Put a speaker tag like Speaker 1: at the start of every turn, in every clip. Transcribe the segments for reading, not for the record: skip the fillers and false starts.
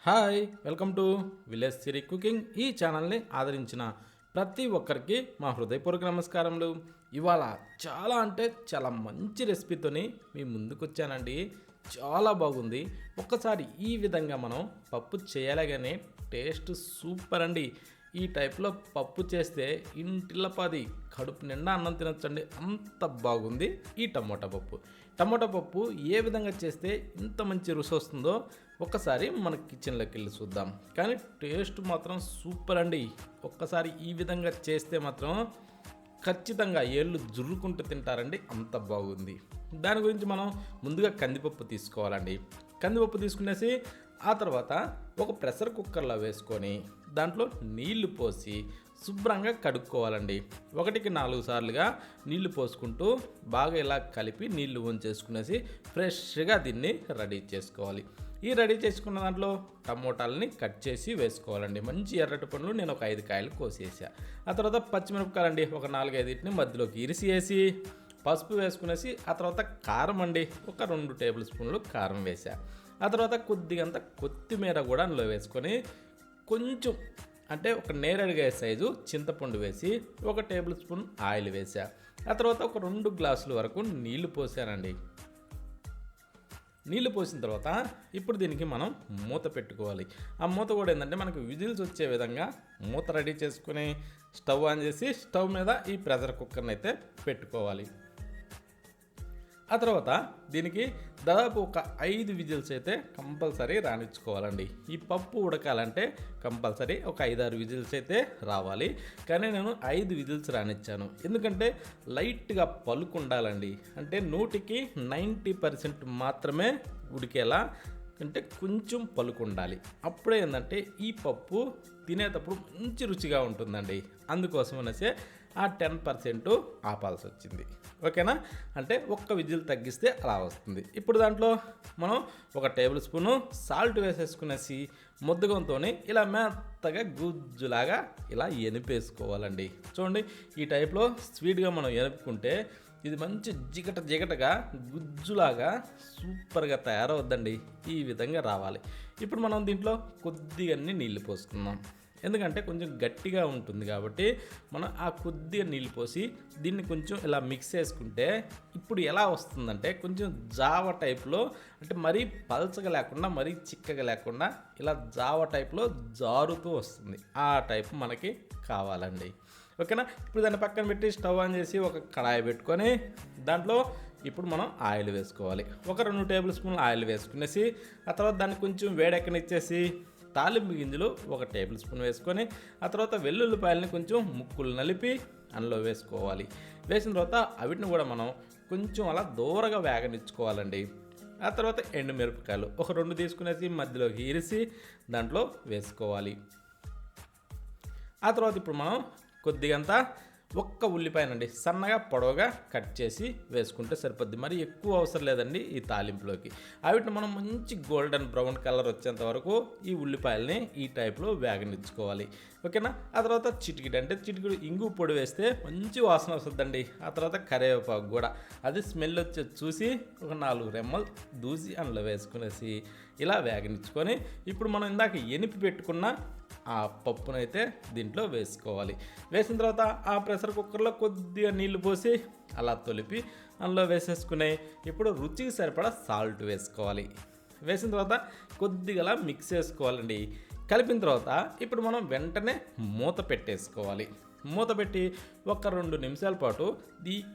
Speaker 1: Hi welcome to village Siri cooking. ఈ ఛానల్ని ఆదరించిన ప్రతి ఒక్కరికి మా హృదయపూర్వక నమస్కారములు. ఇవాళ చాలా అంటే చాలా మంచి రెసిపీతోని మీ ముందుకు వచ్చానండి. చాలా బాగుంది. ఒక్కసారి ఈ విధంగా మనం పప్పు చేయాలగానే టేస్ట్ సూపర్ అండి. ఈ టైప్లో పప్పు చేస్తే ఇంటిల్లపాది కడుపు నిండా అన్నం తినొచ్చండి, అంత బాగుంది ఈ టమోటా పప్పు. టమోటా పప్పు ఏ విధంగా చేస్తే ఇంత మంచి రుచి వస్తుందో ఒక్కసారి మన కిచెన్లోకి వెళ్ళి చూద్దాం. కానీ టేస్ట్ మాత్రం సూపర్ అండి. ఒక్కసారి ఈ విధంగా చేస్తే మాత్రం ఖచ్చితంగా ఏళ్ళు జుర్రుకుంటూ తింటారండి, అంత బాగుంది. దాని గురించి మనం ముందుగా కందిపప్పు తీసుకోవాలండి. కందిపప్పు తీసుకునేసి ఆ తర్వాత ఒక ప్రెషర్ కుక్కర్లో వేసుకొని దాంట్లో నీళ్లు పోసి శుభ్రంగా కడుక్కోవాలండి. 1-4 సార్లుగా నీళ్లు పోసుకుంటూ బాగా ఇలా కలిపి నీళ్లు వంచేసుకునేసి ఫ్రెష్గా దీన్ని రెడీ చేసుకోవాలి. ఈ రెడీ చేసుకున్న దాంట్లో టమోటాలని కట్ చేసి వేసుకోవాలండి. మంచి ఎర్రటి పండ్లు నేను ఒక 5 కాయలు కోసేసా. ఆ తర్వాత పచ్చిమిరపకాయలండి ఒక 4-5 మధ్యలోకి ఇరిసి వేసి పసుపు వేసుకునేసి ఆ తర్వాత కారం అండి ఒక 2 టేబుల్ స్పూన్లు కారం వేసా. ఆ తర్వాత కొద్దిగంత కొత్తిమీర కూడా అందులో వేసుకొని కొంచెం అంటే ఒక నేరేడుగా సైజు చింతపండు వేసి 1 టేబుల్ స్పూన్ ఆయిల్ వేసా. ఆ తర్వాత ఒక 2 గ్లాసుల వరకు నీళ్లు పోసానండి. నీళ్లు పోసిన తర్వాత ఇప్పుడు దీనికి మనం మూత పెట్టుకోవాలి. ఆ మూత కూడా ఏంటంటే మనకు విజిల్స్ వచ్చే విధంగా మూత రెడీ చేసుకుని స్టవ్ ఆన్ చేసి స్టవ్ మీద ఈ ప్రెషర్ కుక్కర్ని అయితే పెట్టుకోవాలి. ఆ తర్వాత దీనికి దాదాపు ఒక 5 విజిల్స్ అయితే కంపల్సరీ రానిచ్చుకోవాలండి. ఈ పప్పు ఉడకాలంటే కంపల్సరీ ఒక 5-6 విజిల్స్ అయితే రావాలి. కానీ నేను 5 విజిల్స్ రానిచ్చాను. ఎందుకంటే లైట్గా పలుకు ఉండాలండి. అంటే 100కి 90% మాత్రమే ఉడికేలా, అంటే కొంచెం పలుకు ఉండాలి. అప్పుడే ఏంటంటే ఈ పప్పు తినేటప్పుడు మంచి రుచిగా ఉంటుందండి. అందుకోసం అనేసి ఆ 10% ఆపాల్సి వచ్చింది. ఓకేనా? అంటే ఒక్క విజిల్ తగ్గిస్తే అలా వస్తుంది. ఇప్పుడు దాంట్లో మనం 1 టేబుల్ స్పూను సాల్ట్ వేసేసుకునేసి ముద్దగంతో ఇలా మెత్తగా గుజ్జులాగా ఇలా ఎనిపేసుకోవాలండి. చూడండి, ఈ టైప్లో స్వీట్గా మనం ఎనుపుకుంటే ఇది మంచి జిగటగా గుజ్జులాగా సూపర్గా తయారవుద్దండి. ఈ విధంగా రావాలి. ఇప్పుడు మనం దీంట్లో కొద్దిగా నీళ్ళు పోసుకుందాం. ఎందుకంటే కొంచెం గట్టిగా ఉంటుంది కాబట్టి మనం ఆ కొద్దిగా నీళ్ళు పోసి దీన్ని కొంచెం ఇలా మిక్స్ చేసుకుంటే ఇప్పుడు ఎలా వస్తుందంటే కొంచెం జావ టైప్లో, అంటే మరీ పల్చగా లేకుండా మరీ చిక్కగా లేకుండా ఇలా జావ టైప్లో జారుతూ వస్తుంది. ఆ టైప్ మనకి కావాలండి. ఓకేనా? ఇప్పుడు దాన్ని పక్కన పెట్టి స్టవ్ ఆన్ చేసి ఒక కడాయి పెట్టుకొని దాంట్లో ఇప్పుడు మనం ఆయిల్ వేసుకోవాలి. ఒక 2 టేబుల్ స్పూన్లు ఆయిల్ వేసుకునేసి ఆ తర్వాత దాన్ని కొంచెం వేడెక్కనిచ్చేసి తాలింపు గింజలు 1 టేబుల్ స్పూన్ వేసుకొని ఆ తర్వాత వెల్లుల్లిపాయలని కొంచెం ముక్కలు నలిపి అందులో వేసుకోవాలి. వేసిన తర్వాత అవిటిని కూడా మనం కొంచెం అలా దూరగా వేగనిచ్చుకోవాలండి. ఆ తర్వాత ఎండుమిరపకాయలు ఒక 2 తీసుకునేసి మధ్యలోకి ఇరిసి దాంట్లో వేసుకోవాలి. ఆ తర్వాత ఇప్పుడు మనం కొద్దిగంతా ఒక్క ఉల్లిపాయనండి సన్నగా పొడవుగా కట్ చేసి వేసుకుంటే సరిపోద్ది. మరి ఎక్కువ అవసరం లేదండి ఈ తాలింపులోకి. వీటిని మనం మంచి గోల్డెన్ బ్రౌన్ కలర్ వచ్చేంత వరకు ఈ ఉల్లిపాయలని ఈ టైప్లో వేగనిచ్చుకోవాలి. ఓకేనా? ఆ తర్వాత చిటికెడు ఇంగు పొడి వేస్తే మంచి వాసన వస్తుందండి. ఆ తర్వాత కరివేపాకు కూడా అది స్మెల్ వచ్చి చూసి ఒక 4 రెమ్మలు దూసి అందులో వేసుకునేసి ఇలా వేగనిచ్చుకొని ఇప్పుడు మనం ఇందాక ఎనిపి పెట్టుకున్న ఆ పప్పునైతే దీంట్లో వేసుకోవాలి. వేసిన తర్వాత ఆ ప్రెషర్ కుక్కర్లో కొద్దిగా నీళ్లు పోసి అలా తొలిపి అందులో వేసేసుకునే ఇప్పుడు రుచికి సరిపడా సాల్ట్ వేసుకోవాలి. వేసిన తర్వాత కొద్దిగా మిక్స్ చేసుకోవాలండి. కలిపిన తర్వాత ఇప్పుడు మనం వెంటనే మూత పెట్టేసుకోవాలి. మూత పెట్టి ఒక 2 నిమిషాల పాటు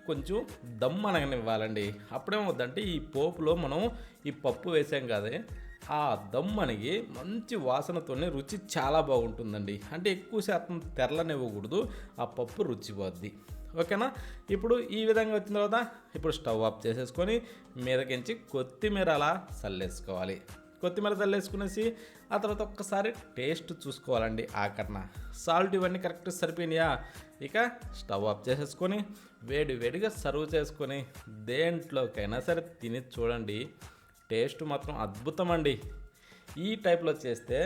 Speaker 1: కొంచెం దమ్ అనగనివ్వాలండి. అప్పుడేమవుద్దంటే ఈ పోపులో మనం ఈ పప్పు వేసాం కదా, ఆ దమ్ అనిగి మంచి వాసనతోనే రుచి చాలా బాగుంటుందండి. అంటే ఎక్కువ శాతం తెరలనివ్వకూడదు, ఆ పప్పు రుచి పోద్ది. ఓకేనా? ఇప్పుడు ఈ విధంగా వచ్చిన తర్వాత ఇప్పుడు స్టవ్ ఆఫ్ చేసేసుకొని మీదకించి కొత్తిమీర అలా చల్లేసుకోవాలి. కొత్తిమీర చల్లేసుకునేసి ఆ తర్వాత ఒక్కసారి టేస్ట్ చూసుకోవాలండి. ఆకరణ సాల్ట్ ఇవన్నీ కరెక్ట్ సరిపోయినాయా? ఇక స్టవ్ ఆఫ్ చేసేసుకొని వేడిగా సర్వ్ చేసుకొని దేంట్లోకైనా సరే తిని చూడండి. టేస్ట్ మాత్రం అద్భుతం అండి. ఈ టైప్లో చేస్తే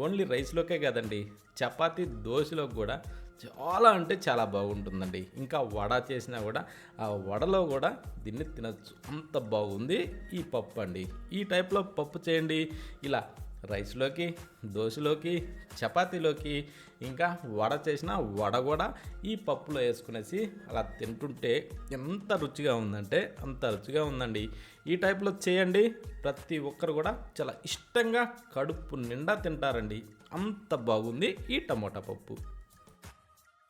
Speaker 1: ఓన్లీ రైస్లోకే కాదండి, చపాతీ దోశలోకి కూడా చాలా అంటే చాలా బాగుంటుందండి. ఇంకా వడ చేసినా కూడా ఆ వడలో కూడా దీన్ని తినచ్చు, అంత బాగుంది ఈ పప్పు అండి. ఈ టైప్లో పప్పు చేయండి. ఇలా రైస్లోకి, దోశలోకి, చపాతీలోకి, ఇంకా వడ చేసిన వడ కూడా ఈ పప్పులో వేసుకునేసి అలా తింటుంటే ఎంత రుచిగా ఉందంటే అంత రుచిగా ఉందండి. ఈ టైప్లో చేయండి, ప్రతి ఒక్కరు కూడా చాలా ఇష్టంగా కడుపు నిండా తింటారండి. అంత బాగుంది ఈ టమోటా పప్పు.